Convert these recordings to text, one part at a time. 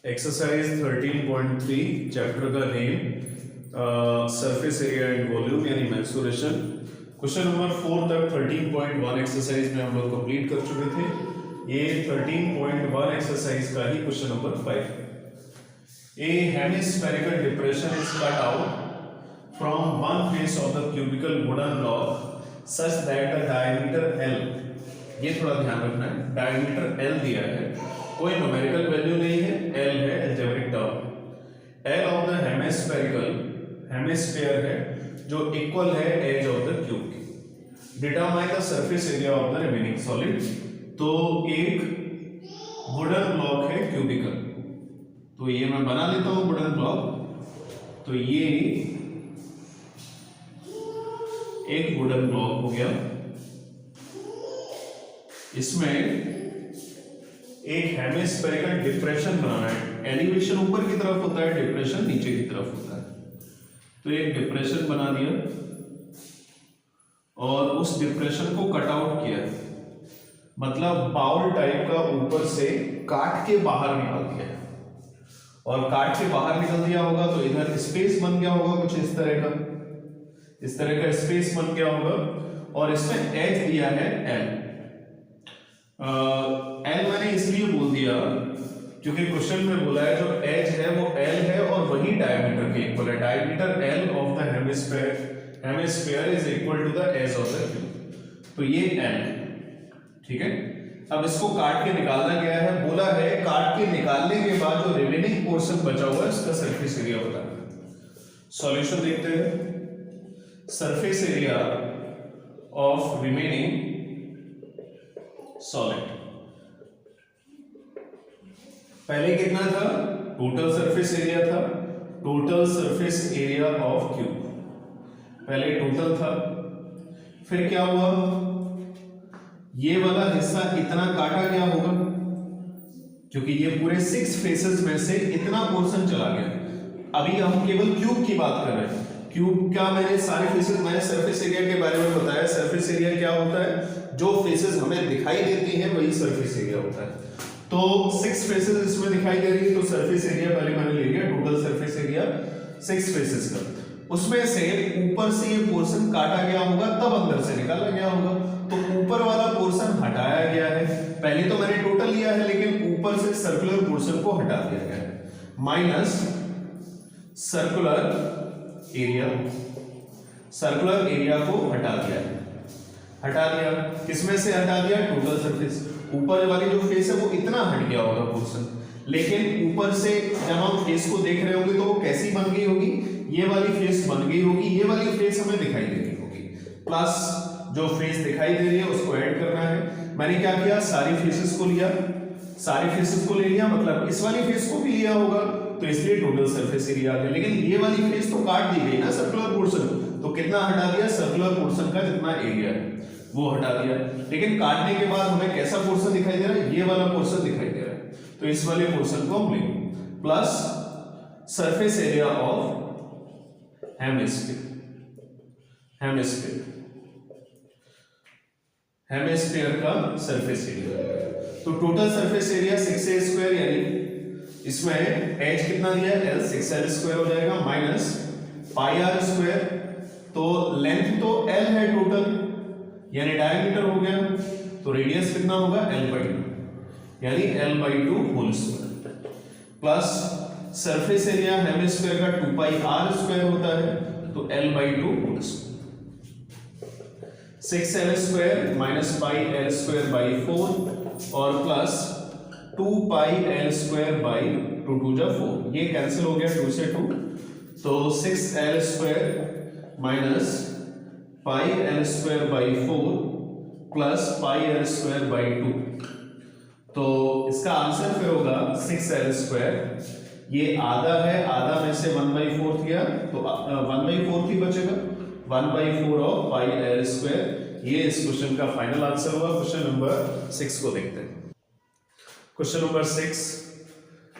Exercise 13.3 chapter का name surface area and volume यानी mensuration. Question number 4 तक 13.1 exercise में हम लोग कंप्लीट कर चुके थे। ये 13.1 एक्सरसाइज का ही question number 5। A hemispherical depression is cut out from one face of the cubical wooden block such that the diameter L, ये थोड़ा ध्यान रखना है, डायमीटर एल दिया है, कोई न्यूमेरिकल वैल्यू नहीं है, एल है algebraic term. L of the hemisphere है जो इक्वल है एज ऑफ द क्यूब की। Determine the surface area of the remaining solid. तो एक वुडन ब्लॉक है क्यूबिकल, तो ये मैं बना लेता हूं वुडन ब्लॉक। तो ये एक वुडन ब्लॉक हो गया, इसमें एक हेमिस्फेरिकल डिप्रेशन बनाना है। एलिवेशन ऊपर की तरफ होता है, डिप्रेशन नीचे की तरफ होता है। तो एक डिप्रेशन बना दिया और उस डिप्रेशन को कट आउट किया, मतलब बाउल टाइप का ऊपर से काट के बाहर निकाल दिया। और काट के बाहर निकल दिया होगा तो इधर स्पेस बन गया होगा कुछ इस तरह का, इस तरह का स्पेस बन गया होगा। और इसमें एज दिया है एल। एल मैंने इसलिए बोल दिया क्योंकि क्वेश्चन में बोला है जो एज है वो एल है और वही डायमीटर के इक्वल है। Diameter L of the hemisphere is equal to the edge of the cube. तो ये एल, ठीक है। अब इसको काट के निकालना गया है, बोला है काट के निकालने के बाद जो रिमेनिंग पोर्शन बचा हुआ है उसका सरफेस एरिया बताना। सॉल्यूशन देखते हैं। Surface area of remaining solid, पहले कितना था? टोटल सरफेस एरिया था, total surface area of cube, पहले टोटल था। फिर क्या हुआ, ये वाला हिस्सा इतना काटा गया होगा क्योंकि ये पूरे 6 फेसेस में से इतना पोर्शन चला गया। अभी हम केवल क्यूब की बात कर रहे हैं। क्यूब का मैंने सारे फेसेस, मैंने सरफेस एरिया के बारे में बताया। सरफेस एरिया क्या होता है? जो फेसेस हमें दिखाई देती हैं वही सरफेस एरिया होता है। तो 6 फेसेस इसमें दिखाई दे रही है, तो सरफेस एरिया पहले मैंने ले लिया, टोटल सरफेस एरिया 6 फेसेस का। उसमें से ऊपर से ये पोर्शन काटा गया होगा तब अंदर से निकाला गया होगा। तो ऊपर वाला पोर्शन हटाया गया है। पहले तो मैंने टोटल लिया है लेकिन ऊपर से सर्कुलर पोर्शन को हटा दिया गया है, minus circular area, circular area को हटा दिया है। हटा दिया, किसमें से हटा दिया? Total surface. ऊपर वाली जो फेस है वो इतना हट गया होगा पोर्शन, लेकिन ऊपर से जब हम फेस को देख रहे होंगे तो वो कैसी बन गई होगी? ये वाली फेस बन गई होगी, ये वाली फेस हमें दिखाई दे रही होगी, प्लस जो फेस दिखाई दे रही है उसको ऐड करना है। मैंने क्या किया, सारी फेसेस को लिया, सारी फेसेस को ले लिया, मतलब इस वाली फेस को भी लिया होगा, तो इसलिए टोटल सरफेस एरिया आ गया। लेकिन ये वाली फेस तो काट दी गई ना, सर्कुलर पोर्शन, तो कितना हटा दिया? सर्कुलर पोर्शन का जितना एरिया है वो हटा दिया। लेकिन काटने के बाद हमें कैसा पोर्शन दिखाई दे रहा है? ये वाला पोर्शन दिखाई दे रहा है, तो इस वाले पोर्शन को हम लेंगे, plus surface area of hemisphere, hemisphere का सरफेस एरिया। तो total surface area 6a square, यानी इसमें एज कितना दिया है? l, 6l स्क्वायर हो जाएगा, माइनस पाई r स्क्वायर। तो लेंथ तो l है टोटल, यानी डायमीटर हो गया, तो रेडियस कितना होगा? l/2, यानी l/2 whole square, plus surface area hemisphere का 2πr स्क्वायर होता है, तो l/2 whole square. 6l square minus pi l square by 4 और प्लस 2πl स्क्वायर बाई 2 2 जा 4, ये कैंसिल हो गया 2 से 2, तो 6l square minus pi l square by 4 plus pi l square by 2, तो इसका आंसर फिर होगा 6l स्क्वायर। ये आधा है, आधा में से 1/4 किया तो 1/4 ही बचेगा, 1/4 ऑफ पाई l स्क्वायर। ये इस क्वेश्चन का फाइनल आंसर हुआ। क्वेश्चन नंबर 6 को देखते हैं। Question number 6,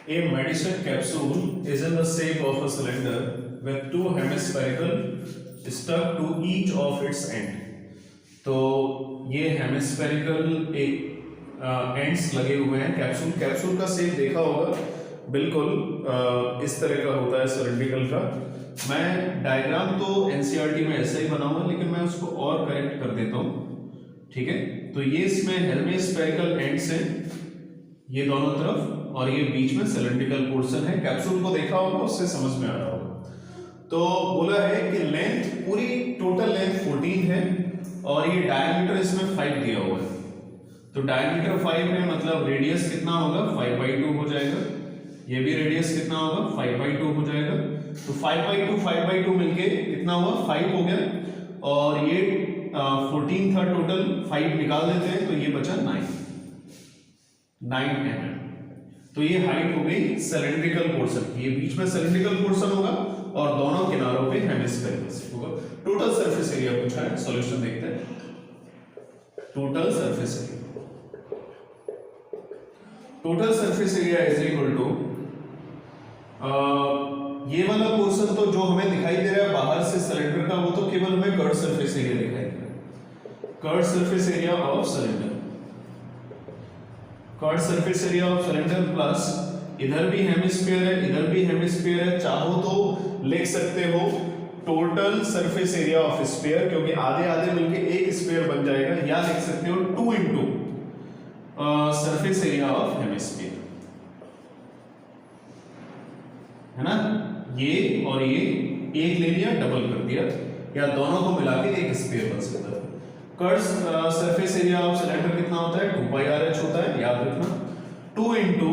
a medicine capsule is in the shape of a cylinder with 2 hemispherical stuck to each of its end। तो ये हेमिस्फेरिकल एक एंड्स लगे हुए हैं कैप्सूल, कैप्सूल का शेप देखा होगा, बिल्कुल इस तरह का होता है सिलेंड्रिकल का। मैं डायग्राम तो एनसीईआरटी में ऐसा ही बनाऊंगा, लेकिन मैं उसको और करेक्ट कर देता हूँ, ठीक है। तो ये इसमें हेलमिस्फेरिकल एंड्स हैं, ये दोनों तरफ, और ये बीच में सिलेंड्रिकल पोर्शन है। कैप्सूल को देखा होगा, उससे समझ में आ रहा होगा। तो बोला है कि लेंथ, पूरी टोटल लेंथ 14 है, और ये डायमीटर इसमें 5 दिया हुआ है। तो डायमीटर 5 है, मतलब रेडियस कितना होगा, 5/2 हो जाएगा। ये भी रेडियस कितना होगा, 5/2 हो जाएगा। तो 5/2 मिलके कितना हुआ, 5 हो गया। और ये 14 था टोटल, 5 निकाल देते हैं तो ये बचा 9 mm। तो ये हाइट हो गई सिलेंड्रिकल पोर्शन की। ये बीच में सिलेंड्रिकल पोर्शन होगा और दोनों किनारों पे हेमिस्फेरिकल होगा। टोटल सरफेस एरिया पूछा है, सॉल्यूशन देखते हैं। Total surface area, total surface area is equal to, ये वाला पोर्शन तो जो हमें दिखाई दे रहा है बाहर से सिलेंडर का, वो तो केवल हमें कर्व सरफेस एरिया दिखाई दे रहा है। Curve surface area of cylinder, curve surface area of cylinder plus इधर भी हेमिस्फीयर है, इधर भी हेमिस्फीयर है। चाहो तो लिख सकते हो total surface area of sphere, क्योंकि आधे आधे मिलके एक स्फीयर बन जाएगा, या लिख सकते हो 2 into surface area of hemisphere, है ना। ये और ये एक ले लिया, डबल कर दिया, या दोनों को मिला के एक स्फीयर बन सकता है। Curve surface area of cylinder कितना होता है, 2πRh होता है, याद रखना। 2 into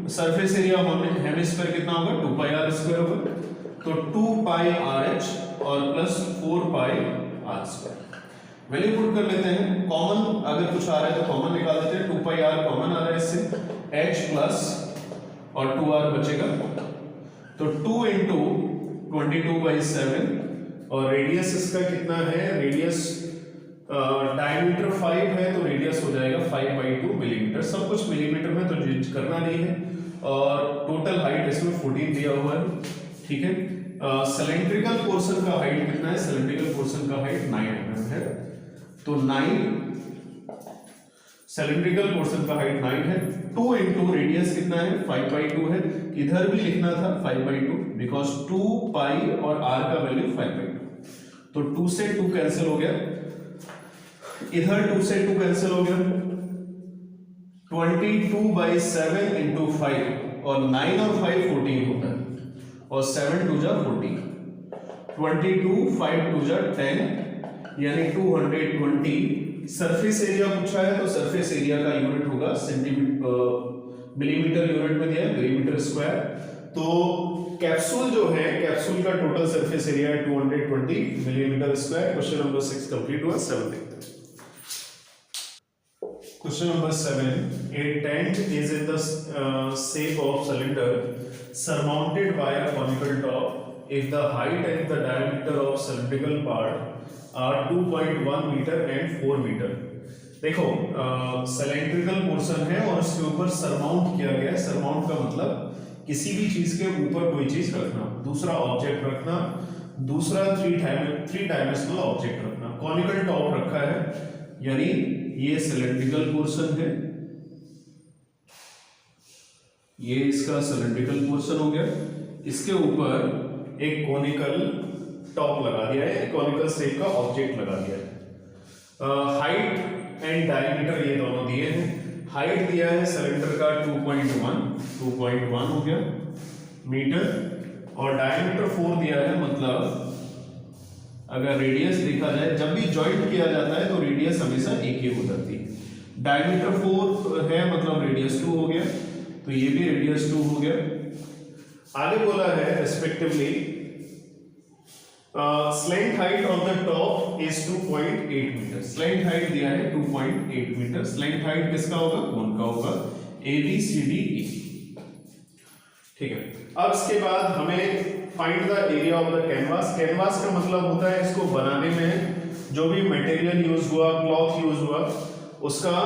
surface area of hemisphere कितना होगा, 2πr² होगा। तो 2πRh और प्लस 4πr²। वैल्यू पुट कर लेते हैं। कॉमन अगर कुछ आ रहा है तो कॉमन निकाल देते हैं। 2πr कॉमन आ रहा है इससे, h प्लस और 2r बचेगा। तो 2 इंटू 22/7, और रेडियस इसका कितना है, रेडियस डायमीटर 5 है, तो रेडियस हो जाएगा 5/2 मिलीमीटर। सब कुछ मिलीमीटर में तो चेंज करना नहीं है। और टोटल हाइट इसमें 14 दिया हुआ है, ठीक है। सिलेंड्रिकल पोर्शन का हाइट कितना है, सिलेंड्रिकल पोर्शन का हाइट 9 mm है। तो 9, सिलेंड्रिकल पोर्शन का हाइट 9 है। 2 इंटू रेडियस कितना है, 5/2 है। इधर भी लिखना था 5/2, बिकॉज 2π और r का वैल्यू 5/2। तो 2 से 2 कैंसिल हो गया, इधर 2 से 2 कैंसिल हो गया। 22/7 इंटू 5, और 9 और 5 14 होता है, और 7 2 जा 14, 22 5 2 जा 10, यानी 220। सरफेस एरिया पूछा है तो सरफेस एरिया का यूनिट होगा सेंटीमीटर, मिलीमीटर यूनिट में दिया है, मिलीमीटर स्क्वायर। तो कैप्सूल जो है, कैप्सूल का टोटल सरफेस एरिया है 220 millimetre square. Question number 6 complete हुआ। 7 देखते हैं। Question number 7. A tent is in the shape of cylinder surmounted by a conical top. If the height and the diameter of cylindrical part are 2.1 meter and 4 meter. देखो cylindrical portion है और उसके ऊपर surmount किया गया है। Surmount का मतलब किसी भी चीज के ऊपर कोई चीज रखना, दूसरा ऑब्जेक्ट रखना, दूसरा 3 डायमेंशनल ऑब्जेक्ट रखना। कॉनिकल टॉप रखा है, यानी ये सिलेंड्रिकल पोर्शन है, ये इसका सिलेंड्रिकल पोर्शन हो गया। इसके ऊपर एक कॉनिकल टॉप लगा दिया है, कॉनिकल शेप का ऑब्जेक्ट लगा दिया है। हाइट एंड डायमीटर ये दोनों दिए हैं। हाइट दिया है सिलेंडर का 2.1 हो गया मीटर, और डायमीटर 4 दिया है। मतलब अगर रेडियस देखा जाए, जब भी जॉइंट किया जाता है तो रेडियस हमेशा एक ही हो जाती है। डायमीटर 4 है, मतलब रेडियस 2 हो गया, तो ये भी रेडियस 2 हो गया। आगे बोला है respectively slant height of the top is 2.8 metre. Slant height दिया है 2.8 मीटर। स्लैंट हाइट किसका होगा, कोन का होगा, ABCDE, ठीक है। अब इसके बाद हमें find the area of the canvas. Canvas का मतलब होता है इसको बनाने में जो भी मटेरियल यूज हुआ, क्लॉथ यूज हुआ, उसका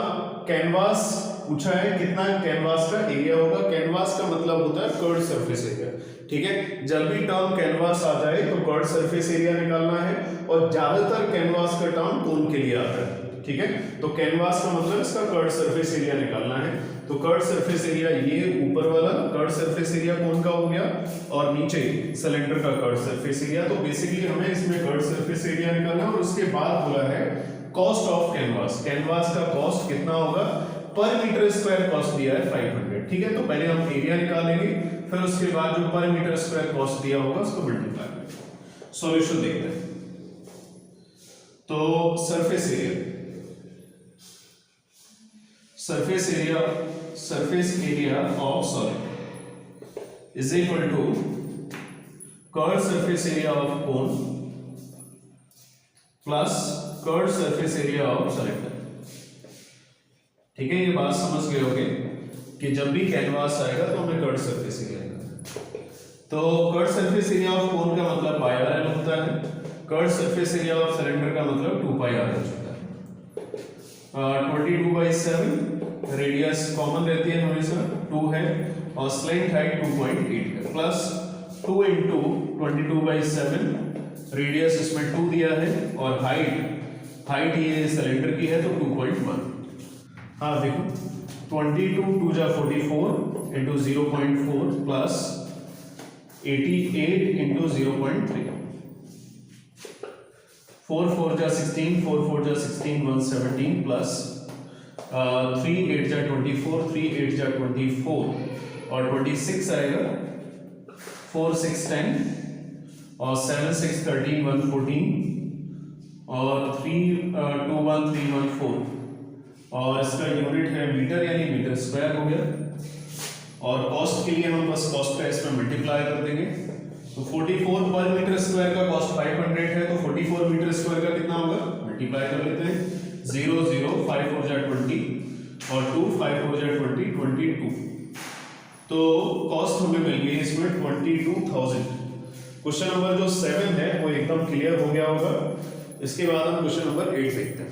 कैनवास पूछा है। कितना कैनवास का एरिया होगा। कैनवास का मतलब होता है कर्व्ड सरफेस एरिया, ठीक है। जब भी टर्म कैनवास आ जाए तो कर्व्ड सरफेस एरिया निकालना है, और ज्यादातर कैनवास का टर्म कोन के लिए आता है। ठीक है। तो कैनवास का मतलब इसका कर्व सरफेस एरिया निकालना है। तो कर्व सरफेस एरिया ये ऊपर वाला कर्व सरफेस एरिया कौन का हो गया और नीचे सिलेंडर का कर्व सरफेस एरिया। तो बेसिकली हमें इसमें कर्व सरफेस एरिया निकालना है और उसके बाद बोला है कॉस्ट ऑफ कैनवास। कैनवास का कॉस्ट कितना होगा, पर मीटर स्क्वायर कॉस्ट दिया है 500, ठीक है। तो पहले हम एरिया निकालेंगे, फिर उसके बाद जो पर मीटर स्क्वायर कॉस्ट दिया होगा उसको मल्टीप्लाई करेंगे। सॉल्यूशन देखते हैं। तो surface area of solid is equal to curve surface area of cone plus curve surface area of cylinder. ठीक है, ये बात समझ गए होगे कि जब भी कैनवास आएगा तो हमें कर्व सरफेस एरिया निकालना है। तो कर्व सरफेस एरिया ऑफ कोन का मतलब पाई आर एल होता है, curve surface area of cylinder का मतलब 2 पाई आर एच होता है। 22/7 रेडियस कॉमन रहती है हमेशा 2 है और स्लैंट हाइट 2.8 है प्लस 2 into 22/7 रेडियस इसमें 2 दिया है और हाइट ये सिलेंडर की है तो 2.1। हाँ देखो 22 2 जा 44 into 0.4 प्लस 88 into 0.3 4 4 जा 16 4 4 जा 16 117 प्लस 3 8 जा 24 3 8 जा 24 और 26 आएगा 4 6 10 और 7 6 13 114 और 3 2 1 3 1 4 और इसका यूनिट है मीटर यानी मीटर स्क्वायर हो गया। और कॉस्ट के लिए हम बस कॉस्ट का इसमें मल्टीप्लाई कर देंगे। तो 44 पर मीटर स्क्वायर का कॉस्ट 500 है तो 44 मीटर स्क्वायर का कितना होगा, मल्टीप्लाई कर लेते हैं। 0 0 5 4 जा 20 और 2 5 4 जा 20 22। तो कॉस्ट हमें मिल गई इसमें 22,000। क्वेश्चन नंबर जो 7 है वो एकदम क्लियर हो गया होगा। इसके बाद हम क्वेश्चन नंबर 8 देखते हैं।